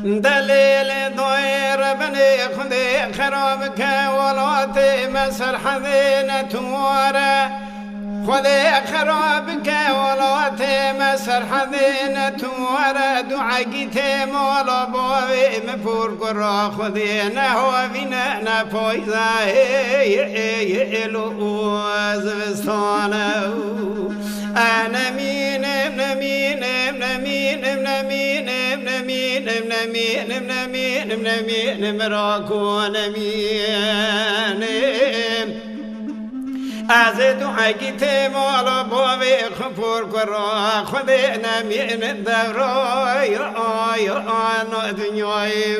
دليل ضير بني خذي خرابك ولاتي مسر حذينة ورا خذي خرابك ولاتي مسر حذينة ورا دعاقتي مولا بوي مفور قرا خذي نهو فينا نفويزا يلو زبستانه أنا مين مراكون مين أزيد حقيتي مولا بوي خفور قرا خذينا من الدروي أنا دنياي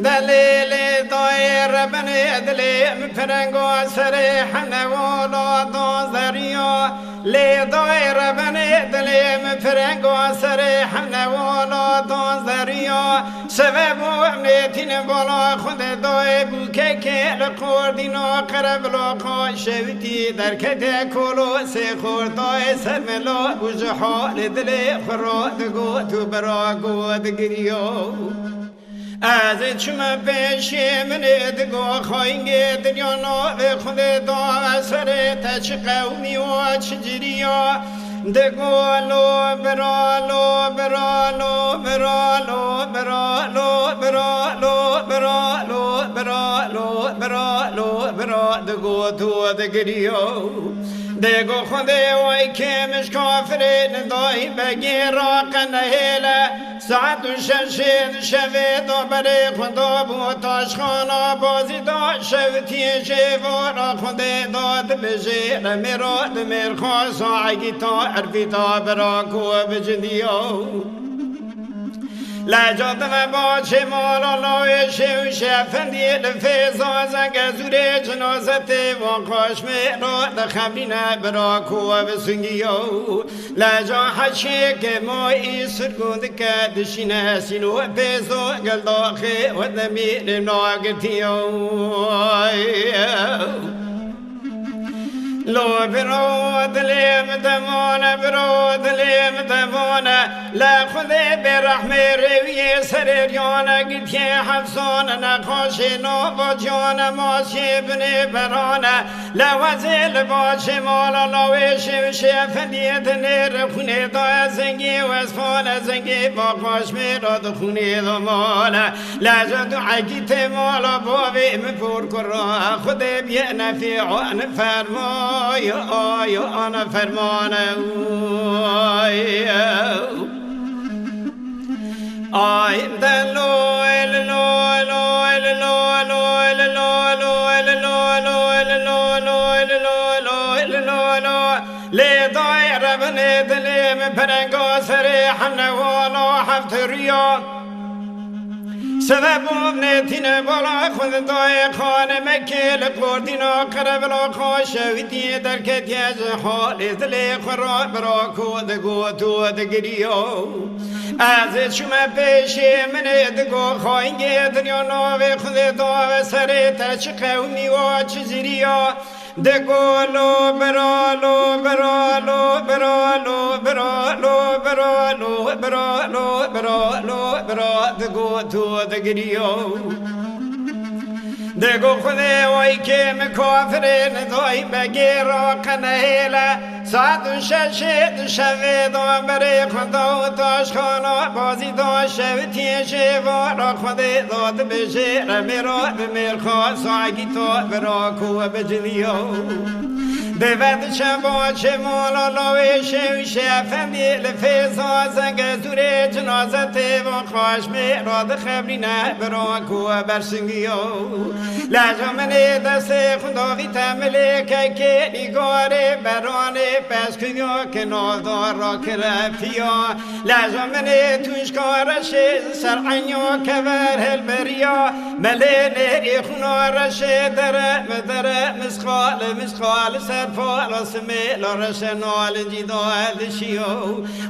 دليل طير بني دليل فرنقو سريح نولو دوزريو لي طير بني دليل فرنقو سريح نولو دوزريو سببو امنيتين بولو خود دوي بوكيكي لقوردينو قرب لوقو شوتي دركتي كولو سيخور دوي سملو بوجحو لدلي خرو دقو تبرا قود قريو از چم پیشی من ادگو خواهی دنیا نو خود دو اثر تچ قومی و چجریا دگو لو برالو برالو برالو برالو برالو برالو برالو برالو برا دگو تو دگریو دگو خود وای که مش کافرین دای بگی راق نهیله ساعت ششید شوید و برای خدا بود تاشخانا بازی دا شویتی شیوارا خود داد بجی رمیراد میرخواست آگی تا عرفی تا براکو بجدیو لجات و باچه مالا لای شو شفندی لفیزا زنگ زوره جنازت و قاش میراد خبرینه براکو بسنگیو لجا حچه که ما ای سرگوند که دشینه سینو پیزو گل داخی و دمیر ناگتیو لو برود لیم دمانه برود لیم دمانه لا خذي برحمة روي سريريانا قلت يا حفصانا نقاشي نوبا جانا ماشي بني برانا لا وزيل باشي مالا لاويشي وشي فديت نير خوني دا زنگي واسفانا زنگي باقاش ميرا دخوني دا مالا لا جدو عقيت مالا بابي مفور كرا خذي بيأنا في عن فرماي أنا فرمانا لي ضاير بني دلي من فرنقو سريح نوالو حفت رياض سبب ابنتين بلا خذ ضاي خان مكي لقوردينا قرب لو خوشويتي دركت يزحال دلي خرا براكو دغو تو دغريو از شما پیشی من دگو خواهی دنیا نوی خود دو سریت چه قومی و چیزیریا دگو لو برالو برالو برالو برالو برالو برالو برالو برا دگو تو دگریو دگو خود وای که مکافرین دای بگی را قنهیله ساعت ششید شوید و بری خدا و تاشخانا بازی دا شویتی شیوارا خود داد بشه رمیرا بمیر خواست آگی تا براکو بجلیو دوید شبا چه مولا لاوی شو شفندی لفیزا زنگ زوره جنازت و خواش میراد خبرینه براکو برسنگیو لجا منی دست خداوی تملی که نگاره برانه پس کنیا که نادار را کرفیا لجا منی توشکارش سرعنیا که ورهل بریا ملی نری خونارش دره مدره مسخال سر در پال سمیل رشنال جدال شیو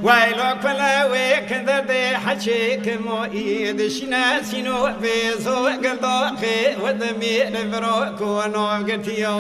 ویلو کلاوی کندر ده حچه کمایی دشناسینو بیزو گلداخی و دمیر برو کنو گتیو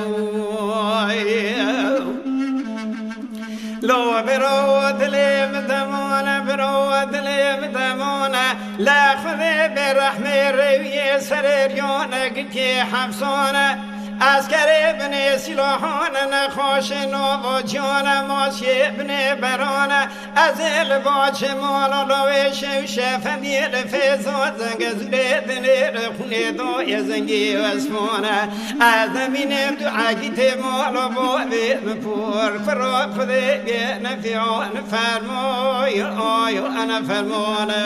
لو برود لي مدمونة برود لي مدمونة لا خذي برحمة روية سريريونة قتي حبسونة عسكري بني سلاحون نخوش نوبو جونا ماشي بني برونة ازل باش مالا لويش وشفا ميل فيزو زنگ زريد نير خوني دو يزنگي واسمونة ازمين دعاقيت مالا بو بيمپور فروق خذي بينا فيعون فرمو يو انا فرمونة